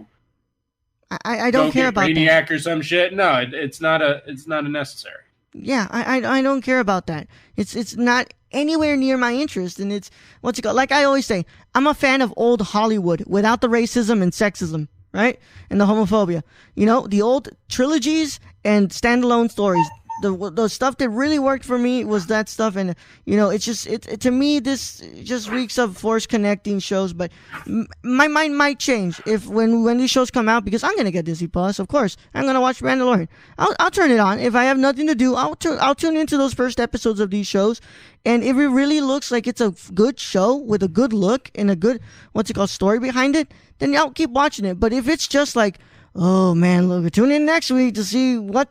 I don't care about Brainiac or some shit. No, it's not a necessary. Yeah, I don't care about that. It's not anywhere near my interest, and it's what's it called? Like I always say, I'm a fan of old Hollywood without the racism and sexism, right? And the homophobia. You know, the old trilogies and standalone stories. The stuff that really worked for me was that stuff, and you know, it's just to me this just reeks of forced connecting shows. But my mind might change if when these shows come out, because I'm gonna get Disney Plus, of course. I'm gonna watch Mandalorian. I'll turn it on if I have nothing to do. I'll tune into those first episodes of these shows, and if it really looks like it's a good show with a good look and a good story behind it, then I'll keep watching it. But if it's just like, oh man, look, tune in next week to see what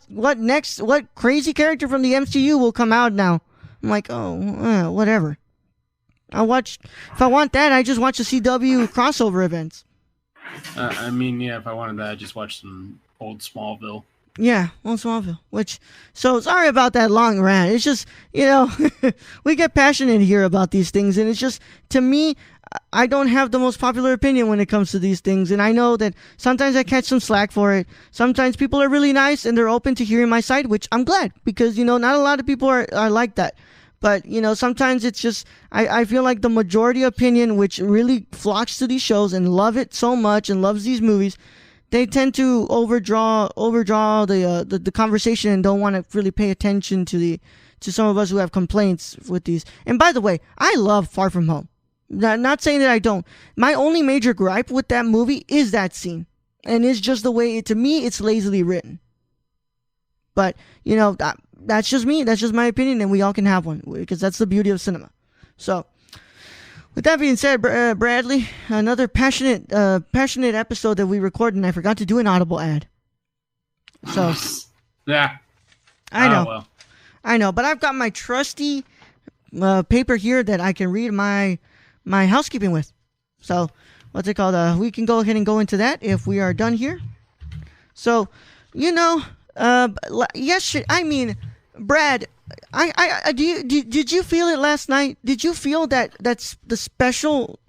crazy character from the MCU will come out now. I'm like, whatever. If I want that, I just watch the CW crossover events. I mean, yeah, if I wanted that, I'd just watch some old Smallville. Yeah, old Smallville. So sorry about that long rant. It's just, you know, we get passionate here about these things, and it's just, to me, I don't have the most popular opinion when it comes to these things, and I know that sometimes I catch some slack for it. Sometimes people are really nice and they're open to hearing my side, which I'm glad, because, you know, not a lot of people are like that. But, you know, sometimes it's just, I feel like the majority opinion, which really flocks to these shows and love it so much and loves these movies, they tend to overdraw the conversation and don't want to really pay attention to some of us who have complaints with these. And by the way, I love Far From Home. Not saying that I don't. My only major gripe with that movie is that scene. And it's just the way, to me, it's lazily written. But, you know, that's just me. That's just my opinion, and we all can have one, because that's the beauty of cinema. So, with that being said, Bradley, another passionate episode that we recorded, and I forgot to do an Audible ad. So, yeah. I know. Well. I know, but I've got my trusty paper here that I can read my housekeeping with. So, what's it called? We can go ahead and go into that if we are done here. So, you know, yes, I mean, Brad, did you feel it last night? Did you feel that's the special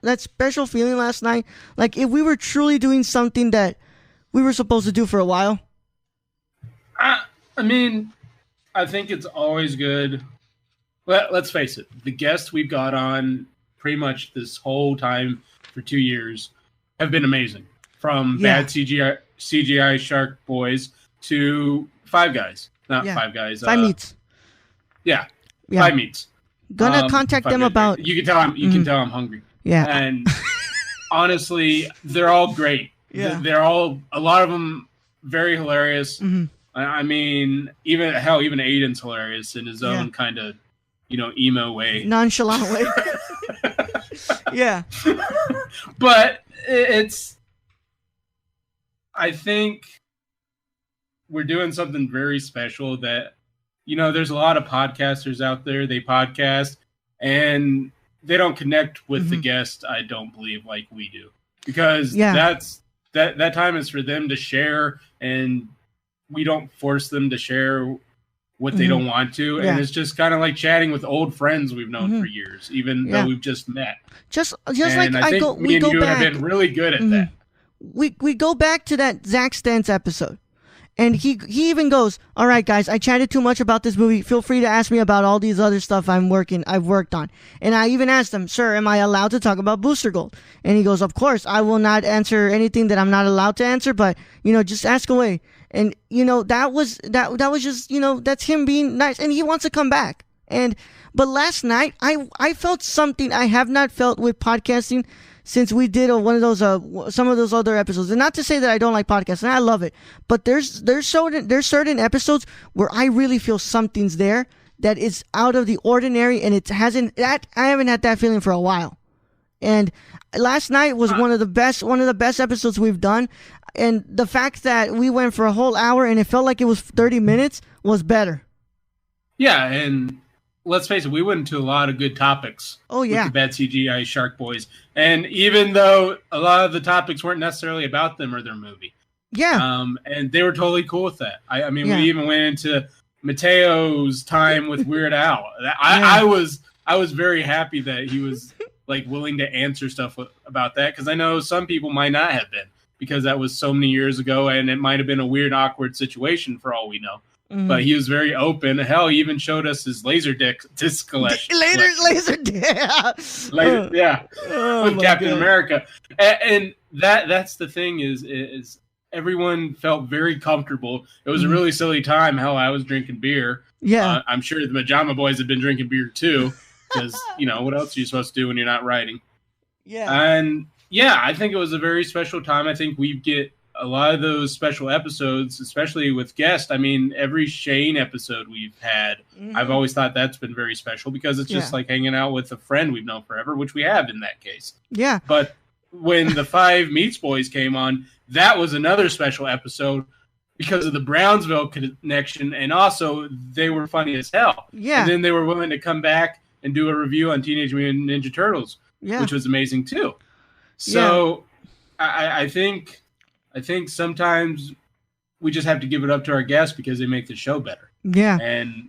feeling last night? Like, if we were truly doing something that we were supposed to do for a while? I mean, I think it's always good. Let's face it, the guests we've got on pretty much this whole time for 2 years have been amazing. From bad CGI Shark Boys to Five Guys. Not Five Guys. Five Meats. Yeah. Five Meats. Gonna contact them about... You can tell I'm hungry. Yeah. And honestly, they're all great. Yeah. They're all, a lot of them, very hilarious. Mm-hmm. I mean, even Ayden's hilarious in his own kind of, you know, emo way. Nonchalant way. Yeah. But I think we're doing something very special that, you know, there's a lot of podcasters out there. They podcast and they don't connect with the guest, I don't believe, like we do. Because that time is for them to share, and we don't force them to share what they don't want to. And it's just kind of like chatting with old friends we've known for years, even though we've just met. Just and like I think me and you have been really good at that. We go back to that Zach Stentz episode. And he even goes, all right, guys, I chatted too much about this movie. Feel free to ask me about all these other stuff I've worked on. And I even asked him, sir, am I allowed to talk about Booster Gold? And he goes, of course, I will not answer anything that I'm not allowed to answer, but, you know, just ask away. And, you know, that was just, you know, that's him being nice. And he wants to come back. But last night, I felt something I have not felt with podcasting since we did one of those some of those other episodes. And not to say that I don't like podcasting, I love it. But there's certain episodes where I really feel something's there that is out of the ordinary, and I haven't had that feeling for a while. And last night was one of the best episodes we've done. And the fact that we went for a whole hour and it felt like it was 30 minutes was better. Yeah, and let's face it, we went into a lot of good topics. Oh, yeah. With the bad CGI Shark Boys. And even though a lot of the topics weren't necessarily about them or their movie. Yeah. And they were totally cool with that. We even went into Mateo's time with Weird Al. I was very happy that he was like willing to answer stuff about that, because I know some people might not have been, because that was so many years ago and it might have been a weird, awkward situation for all we know. Mm-hmm. But he was very open. Hell, he even showed us his laser disc collection. Laser disc. Yeah. With Captain America. And that's the thing is everyone felt very comfortable. It was a really silly time. Hell, I was drinking beer. Yeah. I'm sure the Pajama Boys have been drinking beer too, because, what else are you supposed to do when you're not writing? Yeah. And yeah, I think it was a very special time. I think we get a lot of those special episodes, especially with guests. I mean, every Shane episode we've had, I've always thought that's been very special, because it's just like hanging out with a friend we've known forever, which we have in that case. Yeah. But when the 5 Meats Boys came on, that was another special episode because of the Brownsville connection, and also they were funny as hell. Yeah. And then they were willing to come back and do a review on Teenage Mutant Ninja Turtles, which was amazing too. So I think sometimes we just have to give it up to our guests because they make the show better. Yeah. And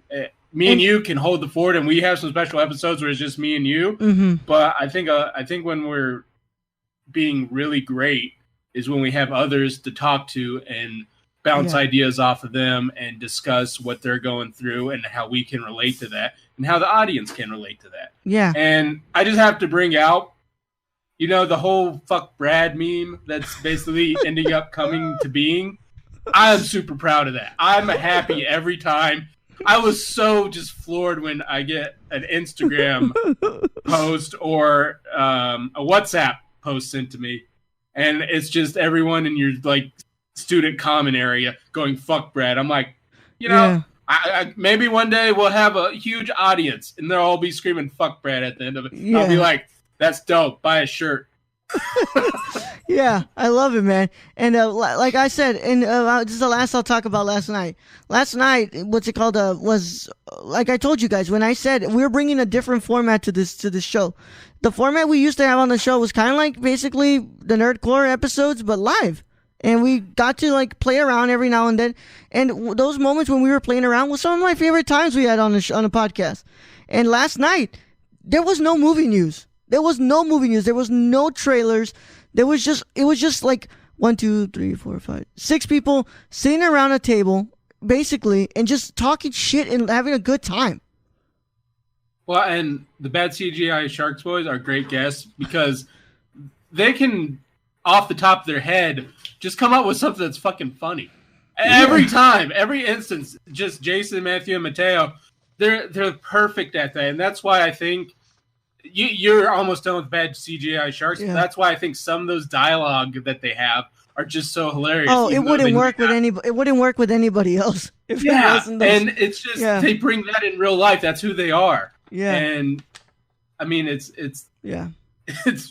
me and you can hold the fort, and we have some special episodes where it's just me and you. Mm-hmm. But I think when we're being really great is when we have others to talk to and bounce ideas off of them and discuss what they're going through and how we can relate to that and how the audience can relate to that. Yeah. And I just have to bring out, the whole fuck Brad meme that's basically ending up coming to being. I'm super proud of that. I'm happy every time. I was so just floored when I get an Instagram post or a WhatsApp post sent to me, and it's just everyone in your like student common area going fuck Brad. I'm like, I maybe one day we'll have a huge audience and they'll all be screaming fuck Brad at the end of it. I'll be like, that's dope, buy a shirt. Yeah, I love it, man. And like I said, and this is the last I'll talk about last night. Last night, was like I told you guys when I said we were bringing a different format to this show. The format we used to have on the show was kind of like basically the Nerdcore episodes, but live. And we got to like play around every now and then. And those moments when we were playing around was some of my favorite times we had on the podcast. And last night, there was no movie news. There was no movie news. There was no trailers. It was just like 1, 2, 3, 4, 5, 6 people sitting around a table, basically, and just talking shit and having a good time. Well, and the Bad CGI Sharks Boys are great guests because they can, off the top of their head, just come up with something that's fucking funny. Every time, every instance, just Jason, Matthew, and Mateo, they're perfect at that. And that's why I think you're almost done with Bad CGI Sharks. Yeah. That's why I think some of those dialogue that they have are just so hilarious. Oh, it wouldn't work with anybody. It wouldn't work with anybody else. If it wasn't those. And it's just they bring that in real life. That's who they are. Yeah. And I mean, it's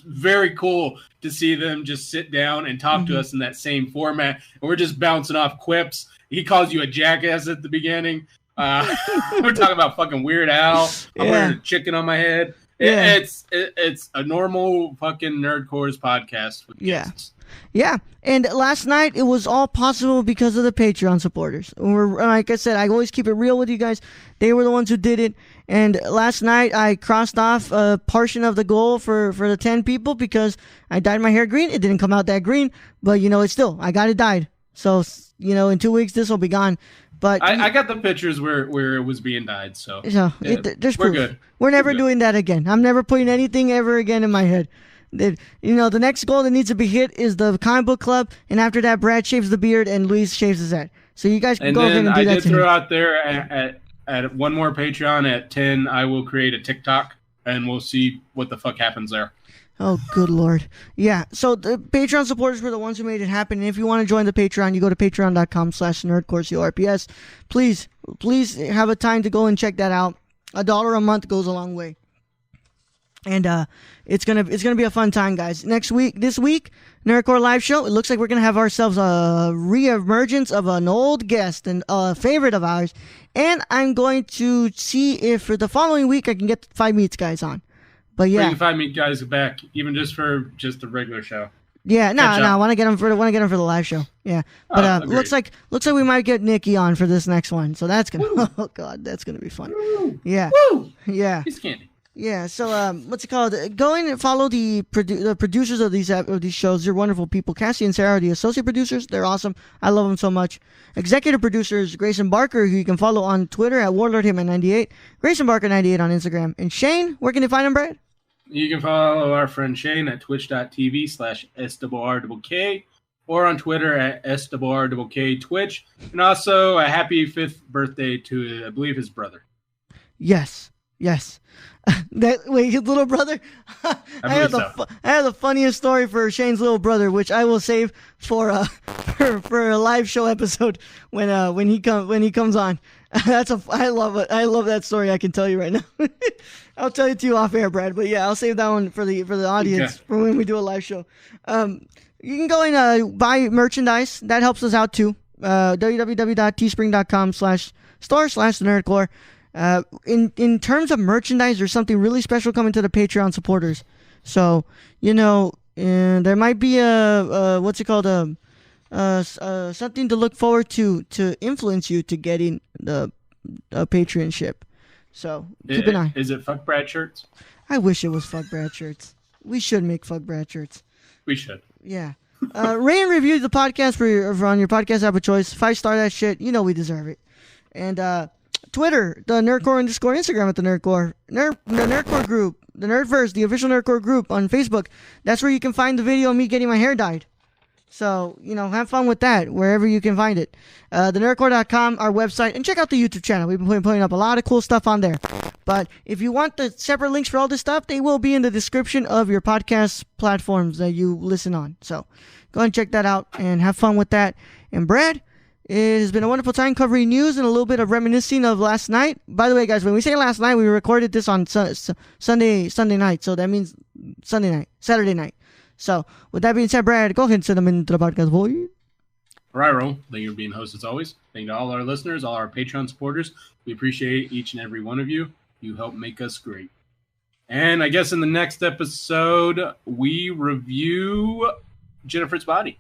very cool to see them just sit down and talk to us in that same format. And we're just bouncing off quips. He calls you a jackass at the beginning. We're talking about fucking Weird Al. I'm wearing a chicken on my head. Yeah. It's a normal fucking Nerdcore's podcast with guests. Yeah. And last night it was all possible because of the Patreon supporters. Like I said, I always keep it real with you guys. They were the ones who did it. And last night I crossed off a portion of the goal for the 10 people because I dyed my hair green. It didn't come out that green, but it's still, I got it dyed. So, in 2 weeks this will be gone. But I got the pictures where it was being dyed, so there's we're proof. good. We're never doing that again. I'm never putting anything ever again in my head. The next goal that needs to be hit is the comic book club, and after that, Brad shaves the beard and Luis shaves his head. So you guys can go ahead and do that. And then I did throw out there at one more Patreon at 10, I will create a TikTok, and we'll see what the fuck happens there. Oh, good Lord. Yeah, so the Patreon supporters were the ones who made it happen. And if you want to join the Patreon, you go to patreon.com/nerdcore. Please have a time to go and check that out. $1 a month goes a long way. And it's gonna be a fun time, guys. This week, Nerdcore live show. It looks like we're gonna have ourselves a re-emergence of an old guest and a favorite of ours. And I'm going to see if for the following week I can get 5 Meats guys on. But yeah, bring 5 Meat guys back, even just for the regular show. Yeah, no, I want to get them for the live show. Yeah, but looks like we might get Nikki on for this next one, so that's gonna oh god, that's gonna be fun. Woo. Yeah, woo, yeah, he's candy. Yeah, so what's it called? Go in and follow the producers of these shows. They're wonderful people. Cassie and Sarah are the associate producers. They're awesome. I love them so much. Executive producers Grayson Barker, who you can follow on Twitter at WarlordHitman98. Grayson Barker 98 on Instagram. And Shane, where can they find him, Brad? You can follow our friend Shane at twitch.tv/SRRK or on Twitter at SRRK Twitch. And also a happy 5th birthday to, I believe, his brother. Yes. His little brother? I have the funniest story for Shane's little brother, which I will save for a live show episode when he comes on. I love it. I love that story. I can tell you right now. I'll tell it to you off air, Brad. But yeah, I'll save that one for the audience for when we do a live show. You can go and buy merchandise. That helps us out too. www.teespring.com/store/nerdcore. In terms of merchandise, there's something really special coming to the Patreon supporters. So there might be something to look forward to influence you to getting the patronship. So keep an eye. Is it Fuck Brad shirts? I wish it was Fuck Brad shirts. We should make Fuck Brad shirts. We should. Yeah. Rate and review the podcast on your podcast app of choice. 5-star that shit. You know we deserve it. And Twitter, the Nerdcore _ Instagram at the Nerdcore. The Nerdcore group, the Nerdverse, the official Nerdcore group on Facebook. That's where you can find the video of me getting my hair dyed. So, have fun with that wherever you can find it. TheNerdcore.com, our website, and check out the YouTube channel. We've been putting up a lot of cool stuff on there. But if you want the separate links for all this stuff, they will be in the description of your podcast platforms that you listen on. So go ahead and check that out and have fun with that. And Brad, it has been a wonderful time covering news and a little bit of reminiscing of last night. By the way, guys, when we say last night, we recorded this on Sunday night. So that means Saturday night. So, with that being said, Brad, go ahead and send them into the podcast, boy. Right, Ro. Thank you for being host as always. Thank you to all our listeners, all our Patreon supporters. We appreciate each and every one of you. You help make us great. And I guess in the next episode, we review Jennifer's Body.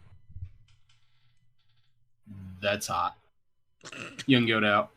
That's hot. Young Goat out.